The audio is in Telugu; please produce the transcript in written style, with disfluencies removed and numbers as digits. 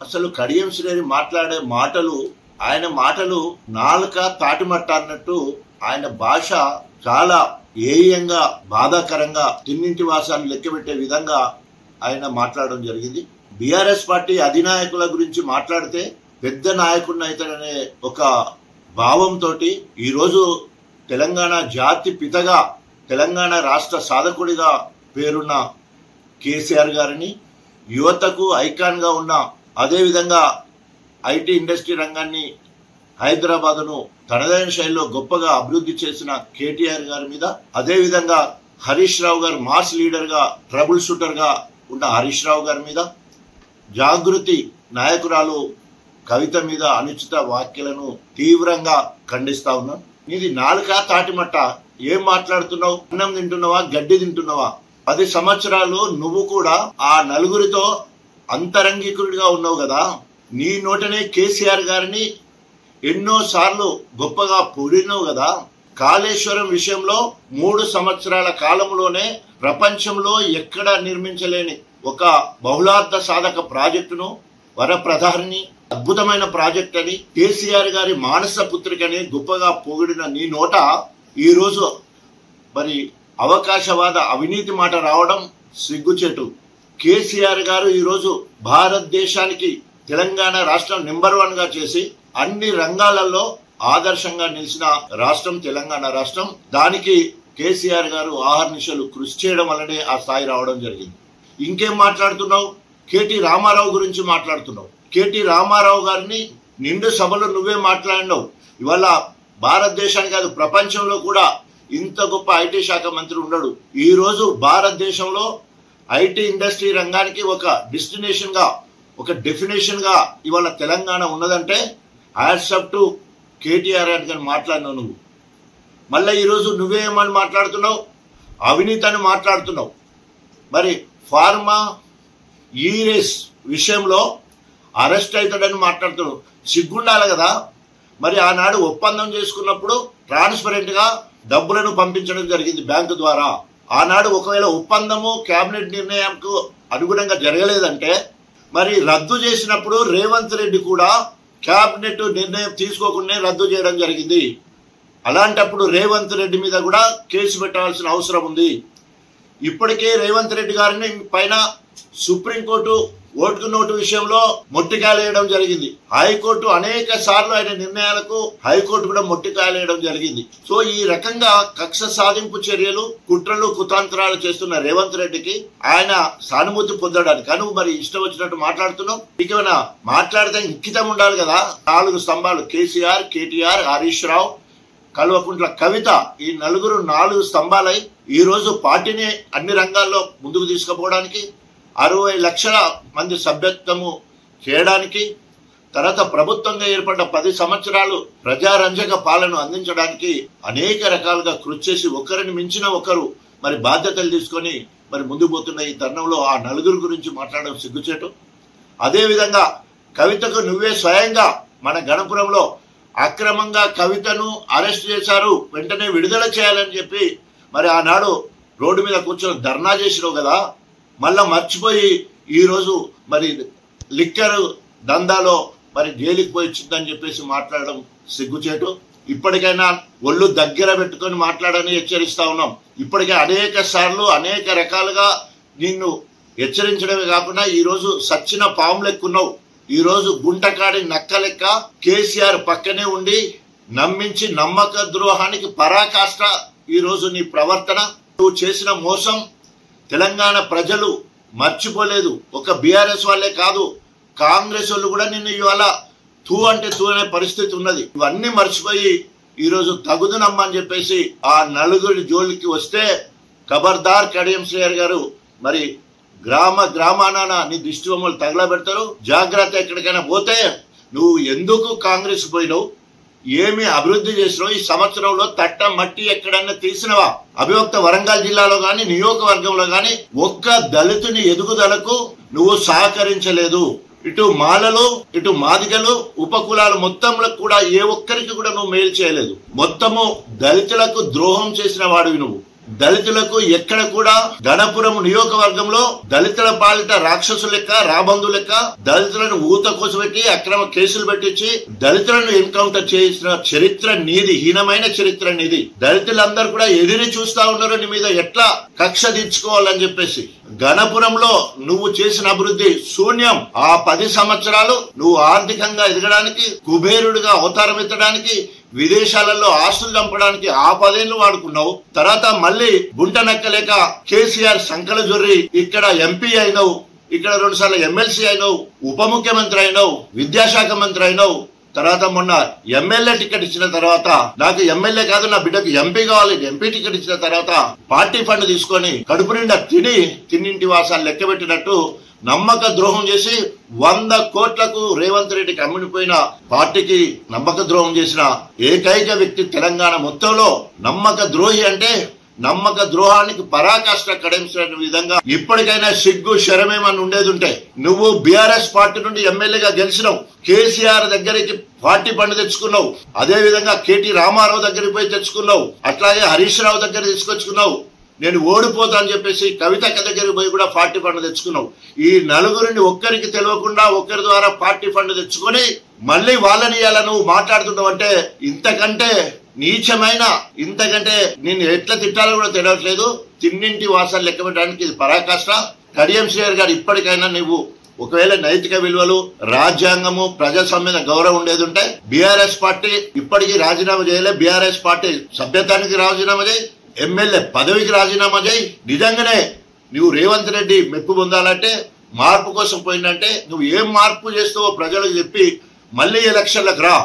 అసలు కడియం శ్రీహరి మాట్లాడే మాటలు, ఆయన మాటలు నాలుక తాటిమట్ట అన్నట్టు ఆయన భాష చాలా ఏయంగా, బాధాకరంగా, తిన్నింటి వాసాన్ని లెక్కబెట్టే విధంగా ఆయన మాట్లాడడం జరిగింది. బీఆర్ఎస్ పార్టీ అధినాయకుల గురించి మాట్లాడితే పెద్ద నాయకుడిని అవుతాడనే ఒక భావంతో ఈరోజు తెలంగాణ జాతి పితగా, తెలంగాణ రాష్ట్ర సాధకుడిగా పేరున్న కేసీఆర్ గారిని, యువతకు ఐకాన్గా ఉన్న, అదేవిధంగా ఐటీ ఇండస్ట్రీ రంగాన్ని హైదరాబాద్ను తనదైన శైలిలో గొప్పగా అభివృద్ధి చేసిన కేటీఆర్ గారి మీద, అదేవిధంగా హరీష్ రావు గారు మాస్ లీడర్గా, ట్రబుల్ షూటర్గా ఉన్న హరీష్ రావు గారి మీద, జాగృతి నాయకురాలు కవిత మీద అనుచిత వ్యాఖ్యలను తీవ్రంగా ఖండిస్తా ఉన్నాం. నీది నాలుక తాటిమట్ట, ఏం మాట్లాడుతున్నావు? అన్నం తింటున్నావా, గడ్డి తింటున్నావా? 10 సంవత్సరాలు నువ్వు కూడా ఆ నలుగురితో అంతరంగికుడిగా ఉన్నావు కదా. నీ నోటనే కేసీఆర్ గారిని ఎన్నో సార్లు గొప్పగా పొగిడినావు కదా. కాళేశ్వరం విషయంలో 3 సంవత్సరాల కాలంలోనే ప్రపంచంలో ఎక్కడ నిర్మించలేని ఒక బహుళార్థ సాధక ప్రాజెక్టును, వరప్రధాని అద్భుతమైన ప్రాజెక్ట్ అని, కేసీఆర్ గారి మానస పుత్రికని గొప్పగా పొగిడిన నీ నోట ఈరోజు మరి అవకాశవాద అవినీతి మాట రావడం సిగ్గుచేటు. కేసీఆర్ గారు ఈరోజు భారతదేశానికి తెలంగాణ రాష్ట్రం నెంబర్ 1 గా చేసి అన్ని రంగాలలో ఆదర్శంగా నిలిచిన రాష్ట్రం తెలంగాణ రాష్ట్రం. దానికి కేసీఆర్ గారు ఆహర్నిశలు కృషి చేయడం వల్లనే ఆ స్థాయి రావడం జరిగింది. ఇంకేం మాట్లాడుతున్నావు? కేటీ రామారావు గురించి మాట్లాడుతున్నావు. కేటీ రామారావు గారిని నిండు సభలో నువ్వే మాట్లాడినావు. ఇవాళ భారతదేశానికి కాదు, ప్రపంచంలో కూడా ఇంత గొప్ప ఐటీ శాఖ మంత్రి ఉండడు. ఈ రోజు భారతదేశంలో ఐటీ ఇండస్ట్రీ రంగానికి ఒక డెస్టినేషన్ గా, ఒక డెఫినేషన్ గా ఇవాళ తెలంగాణ ఉన్నదంటే హ్యాట్స్ అప్ టు కేటీఆర్ అని మాట్లాడినావు నువ్వు. మళ్ళీ ఈరోజు నువ్వేమని మాట్లాడుతున్నావు? అవినీతి అని మాట్లాడుతున్నావు. మరి ఫార్మా ఈరేస్ విషయంలో అరెస్ట్ అవుతాడని మాట్లాడుతున్నావు. సిగ్గుండాలి కదా. మరి ఆనాడు ఒప్పందం చేసుకున్నప్పుడు ట్రాన్స్పరెంట్ గా డబ్బులను పంపించడం జరిగింది బ్యాంకు ద్వారా. ఆనాడు ఒకవేళ ఒప్పందము కేబినెట్ నిర్ణయంకు అనుగుణంగా జరగలేదంటే మరి రద్దు చేసినప్పుడు రేవంత్ రెడ్డి కూడా కేబినెట్ నిర్ణయం తీసుకోకుండా రద్దు చేయడం జరిగింది. అలాంటప్పుడు రేవంత్ రెడ్డి మీద కూడా కేసు పెట్టాల్సిన అవసరం ఉంది. ఇప్పటికే రేవంత్ రెడ్డి గారిని పైన సుప్రీంకోర్టు ఓటుకు నోటు విషయంలో మొట్టికాయలేయడం జరిగింది. హైకోర్టు అనేక సార్లు ఆయన నిర్ణయాలకు హైకోర్టు కూడా మొట్టికాయలేయడం జరిగింది. సో ఈ రకంగా కక్ష సాధింపు చర్యలు, కుట్రలు, కుతంత్రాలు చేస్తున్న రేవంత్ రెడ్డికి ఆయన సానుభూతి పొందడానికి కనుక మరి ఇష్టం వచ్చినట్టు మాట్లాడుతున్నాం. ఇకేమైనా మాట్లాడితే ఇంకితం ఉండాలి కదా. 4 స్తంభాలు కేసీఆర్, కేటీఆర్, హరీష్ రావు, కల్వకుంట్ల కవిత, ఈ నలుగురు 4 స్తంభాలై ఈ రోజు పార్టీని అన్ని రంగాల్లో ముందుకు తీసుకుపోవడానికి, 60 లక్షల మంది సభ్యత్వము చేయడానికి, తర్వాత ప్రభుత్వంగా ఏర్పడ్డ 10 సంవత్సరాలు ప్రజారంజక పాలన అందించడానికి అనేక రకాలుగా కృషి చేసి ఒకరిని మించిన ఒకరు మరి బాధ్యతలు తీసుకొని మరి ముందుకు పోతున్న ఈ తరుణంలో ఆ నలుగురు గురించి మాట్లాడడం సిగ్గుచేటు. అదేవిధంగా కవితకు నువ్వే స్వయంగా మన గణపురంలో అక్రమంగా కవితను అరెస్ట్ చేశారు, వెంటనే విడుదల చేయాలని చెప్పి మరి ఆనాడు రోడ్డు మీద కూర్చొని ధర్నా చేసినావు కదా. మళ్ళా మర్చిపోయి ఈరోజు మరి లిక్కర్ దందాలో మరి జైలుకి పోయి వచ్చిందని చెప్పేసి మాట్లాడడం సిగ్గుచేటు. ఇప్పటికైనా ఒళ్ళు దగ్గర పెట్టుకొని మాట్లాడని హెచ్చరిస్తా ఉన్నాం. ఇప్పటికే అనేక సార్లు అనేక రకాలుగా నిన్ను హెచ్చరించడమే కాకుండా ఈరోజు సచ్చిన పాము లెక్కున్నావు. ఈరోజు గుంటకాడి నక్క లెక్క కేసీఆర్ పక్కనే ఉండి నమ్మించి నమ్మక ద్రోహానికి పరాకాష్ట ఈరోజు నీ ప్రవర్తన. నువ్వు చేసిన మోసం తెలంగాణ ప్రజలు మర్చిపోలేదు. ఒక బీఆర్ఎస్ వాళ్ళే కాదు, కాంగ్రెస్ వాళ్ళు కూడా నిన్ను ఇవాళ తూ అంటే తూ అనే పరిస్థితి ఉన్నది. ఇవన్నీ మర్చిపోయి ఈరోజు తగుదునమ్మని చెప్పేసి ఆ నలుగురి జోలికి వస్తే ఖబర్దార్ కడియం శ్రీహరి గారు, మరి గ్రామాన నీ దిష్టి బొమ్మలు తగలబెడతారు. జాగ్రత్త. ఎక్కడికైనా పోతే నువ్వు ఎందుకు కాంగ్రెస్ పోయినావు, ఏమి అభివృద్ధి చేసినావు, ఈ సంవత్సరంలో తట్ట మట్టి ఎక్కడన్నా తీసినవా? అభివక్త వరంగల్ జిల్లాలో గాని నియోజకవర్గంలో గాని ఒక్క దళితుని ఎదుగుదలకు నువ్వు సహకరించలేదు. ఇటు మాలలు, ఇటు మాదిగలు, ఉపకులాలు మొత్తంలో కూడా ఏ ఒక్కరికి కూడా నువ్వు మేలు చేయలేదు. మొత్తము దళితులకు ద్రోహం చేసిన వాడివి నువ్వు. దళితులకు ఎక్కడ కూడా గణపురం నియోజకవర్గంలో దళితుల పాలిట రాక్షసు లెక్క రాబందు లెక్క దళితులను ఊత కోసపెట్టి అక్రమ కేసులు పెట్టించి దళితులను ఎన్కౌంటర్ చేసిన చరిత్ర నీది, హీనమైన చరిత్ర నీది. దళితులందరూ కూడా ఎదిరి చూస్తా ఉన్నారు నీ మీద ఎట్లా కక్ష తీర్చుకోవాలని చెప్పేసి. గణపురంలో నువ్వు చేసిన అభివృద్ధి శూన్యం. ఆ 10 సంవత్సరాలు నువ్వు ఆర్థికంగా ఎదగడానికి, కుబేరుడిగా అవతారం ఎత్తడానికి, విదేశాలలో ఆస్తులు చంపడానికి ఆ 10 ఏళ్లు వాడుకున్నావు. తర్వాత మళ్ళీ గుంట నక్కలేక కేసీఆర్ సంకల జొర్రి ఇక్కడ ఎంపీ అయినావు, ఇక్కడ 2 సార్లు ఎమ్మెల్సీ అయినావు, ఉప ముఖ్యమంత్రి అయినావు, విద్యాశాఖ మంత్రి అయినావు. తర్వాత మొన్న ఎమ్మెల్యే టికెట్ ఇచ్చిన తర్వాత నాకు ఎమ్మెల్యే కాదు నా బిడ్డకు ఎంపీ కావాలి, ఎంపీ టికెట్ ఇచ్చిన తర్వాత పార్టీ ఫండ్ తీసుకొని కడుపు నిండా తిన్నింటి వాసాలు లెక్క పెట్టినట్టు నమ్మక ద్రోహం చేసి 100 కోట్లకు రేవంత్ రెడ్డికి అమ్ముడిపోయిన పార్టీకి నమ్మక ద్రోహం చేసిన ఏకైక వ్యక్తి తెలంగాణ మొత్తంలో. నమ్మక ద్రోహి అంటే నమ్మక ద్రోహానికి పరాకాష్ట కడించిన విధంగా ఇప్పటికైనా సిగ్గు శరమేమని ఉండేది ఉంటే నువ్వు బీఆర్ఎస్ పార్టీ నుండి ఎమ్మెల్యేగా గెలిచినావు, కేసీఆర్ దగ్గరికి పార్టీ ఫండ్ తెచ్చుకున్నావు, అదే విధంగా కేటీ రామారావు దగ్గరికి పోయి తెచ్చుకున్నావు, అట్లాగే హరీష్ రావు దగ్గర తీసుకొచ్చుకున్నావు. నేను ఓడిపోతా అని చెప్పేసి కవితక్క దగ్గరికి పోయి కూడా పార్టీ ఫండ్ తెచ్చుకున్నావు. ఈ నలుగురిని ఒక్కరికి తెలియకుండా ఒక్కరి ద్వారా పార్టీ ఫండ్ తెచ్చుకొని మళ్ళీ వాళ్ళని ఇలా నువ్వు మాట్లాడుతున్నావు అంటే ఇంతకంటే నీచమైన, ఇంతకంటే నేను ఎట్లా తిట్టాలో కూడా తెలియట్లేదు. తిన్నింటి వాసాలు లెక్క పెట్టడానికి ఇది పరాకాష్ట. కడియం శ్రీహరి గారు ఇప్పటికైనా నువ్వు ఒకవేళ నైతిక విలువలు, రాజ్యాంగము, ప్రజాస్వామ్య గౌరవం ఉండేది ఉంటే బీఆర్ఎస్ పార్టీ ఇప్పటికీ రాజీనామా చేయలే. బీఆర్ఎస్ పార్టీ సభ్యత్వానికి రాజీనామా చేయి, ఎమ్మెల్యే పదవికి రాజీనామా చేయి. నిజంగానే నువ్వు రేవంత్ రెడ్డి మెప్పు పొందాలంటే, మార్పు కోసం పోయిందంటే నువ్వు ఏం మార్పు చేస్తావో ప్రజలకు చెప్పి మళ్ళీ ఎలక్షన్లకు రా.